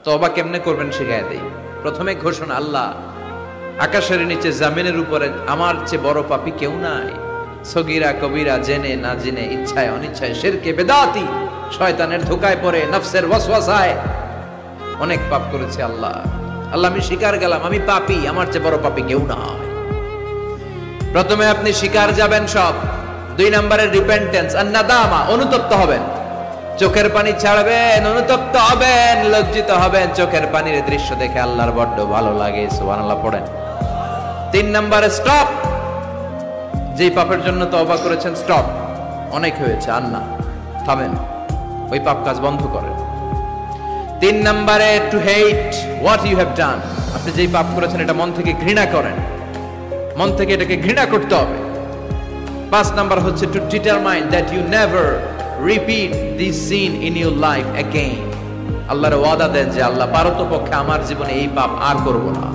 তওবা কেমনে করবেন শিখায় দেই। প্রথমে ঘোষণা, আল্লাহ আকাশের নিচে জামিনের উপরে আমার চেয়ে বড় পাপী কেউ নাই। সগীরা কবিরা, জেনে না জেনে, ইচ্ছায় অনিচ্ছায়, শিরকে বেদাতি, শয়তানের ধোকায় পড়ে, নফসের ওয়াসওয়াসায় অনেক পাপ করেছে। আল্লাহ আল্লাহ আমি স্বীকার গেলাম আমি পাপী, আমার চেয়ে বড় পাপী কেউ নাই। প্রথমে আপনি স্বীকার যাবেন সব। 2 নম্বরে রিপেন্টেন্স আর নাদামা, অনুতপ্ত হবেন, চোখের পানি ছাড়বেন, অনুতপ্ত হবেন, লজ্জিত হবেন। চোখের পানির দৃশ্য দেখে আল্লাহর বড্ড ভালো লাগে, সুবহানাল্লাহ পড়েন। 3 নম্বরে স্টপ, যেই পাপের জন্য তওবা করেছেন স্টপ, অনেক হয়েছে, আর না, থামেন, ওই পাপ কাজ বন্ধ করেন। 3 নম্বরে to hate what you have done, আপনি যেই পাপ করেছেন এটা মন থেকে ঘৃণা করেন, মন থেকে এটাকে ঘৃণা করতে হবে। 5 নাম্বার হচ্ছে to determine that you never repeat this sin in your life again. আল্লাহর ওয়াদা দেন যে আল্লাহ পারতপক্ষে আমার জীবনে এই পাপ আর করব না।